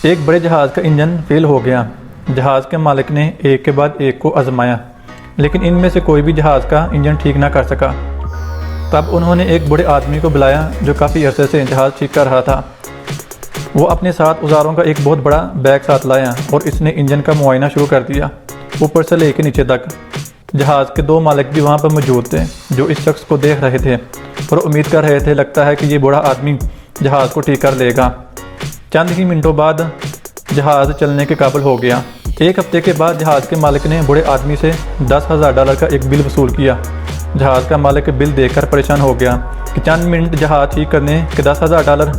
एक बड़े जहाज़ का इंजन फेल हो गया। जहाज़ के मालिक ने एक के बाद एक को आजमाया, लेकिन इनमें से कोई भी जहाज़ का इंजन ठीक ना कर सका। तब उन्होंने एक बड़े आदमी को बुलाया जो काफ़ी अरसे से जहाज़ ठीक कर रहा था। वो अपने साथ औजारों का एक बहुत बड़ा बैग साथ लाया और इसने इंजन का मुआयना शुरू कर दिया, ऊपर से लेकर नीचे तक। जहाज़ के दो मालिक भी वहाँ पर मौजूद थे, जो इस शख्स को देख रहे थे और उम्मीद कर रहे थे लगता है कि ये बूढ़ा आदमी जहाज़ को ठीक कर लेगा। चंद ही मिनटों बाद जहाज़ चलने के काबिल हो गया। एक हफ्ते के बाद जहाज़ के मालिक ने बूढ़े आदमी से $10,000 का एक बिल वसूल किया। जहाज़ का मालिक बिल देखकर परेशान हो गया कि चंद मिनट जहाज़ ठीक करने के $10,000।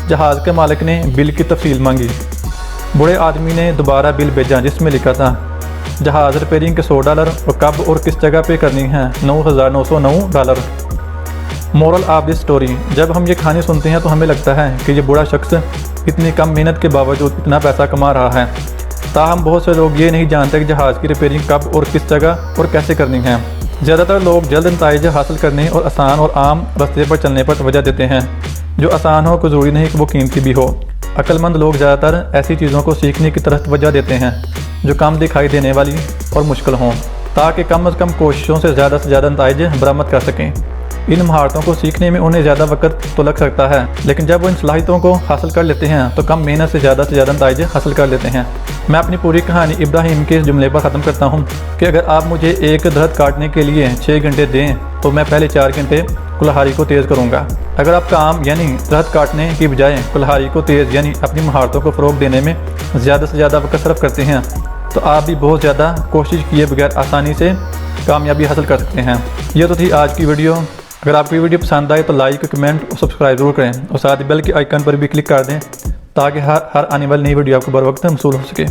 जहाज़ के मालिक ने बिल की तफसील मांगी। बूढ़े आदमी ने दोबारा बिल भेजा जिसमें लिखा था जहाज़ रिपेयरिंग के $100 और कब और किस जगह पे करनी है $9,909। मोरल ऑफ दिस स्टोरी, जब हम ये कहानी सुनते हैं तो हमें लगता है कि ये बूढ़ा शख्स इतनी कम मेहनत के बावजूद इतना पैसा कमा रहा है। ताहम बहुत से लोग ये नहीं जानते कि जहाज़ की रिपेयरिंग कब और किस जगह और कैसे करनी है। ज़्यादातर लोग जल्द नताइज हासिल करने और आसान और आम रास्ते पर चलने पर तवज्जो देते हैं। जो आसान हो कोई ज़रूरी नहीं कि वो कीमती भी हो। अक्लमंद लोग ज़्यादातर ऐसी चीज़ों को सीखने की तरफ तवज्जो देते हैं जो कम दिखाई देने वाली और मुश्किल हों, ताकि कम से कम कोशिशों से ज़्यादा नताइज बरामद कर सकें। इन महारतों को सीखने में उन्हें ज़्यादा वक्त तो लग सकता है, लेकिन जब वो इन सलाहियतों को हासिल कर लेते हैं तो कम मेहनत से ज़्यादा नताइज हासिल कर लेते हैं। मैं अपनी पूरी कहानी इब्राहिम के इस जुमले पर ख़त्म करता हूँ कि अगर आप मुझे एक दरख्त काटने के लिए 6 घंटे दें तो मैं पहले 4 घंटे कुल्हाड़ी को तेज़ करूँगा। अगर आप काम यानी दरख्त काटने की बजाय कुल्हाड़ी को तेज़ यानी अपनी महारतों को फ़रोग़ देने में ज़्यादा से ज़्यादा वक्त सर्फ करते हैं तो आप भी बहुत ज़्यादा कोशिश किए बगैर आसानी से कामयाबी हासिल कर सकते हैं। यह तो थी आज की वीडियो। अगर आपको वीडियो पसंद आए तो लाइक, कमेंट और सब्सक्राइब जरूर करें और साथ ही बेल के आइकन पर भी क्लिक कर दें ताकि हर आने वाली नई वीडियो आपको बर वक्त मौसूल हो सके।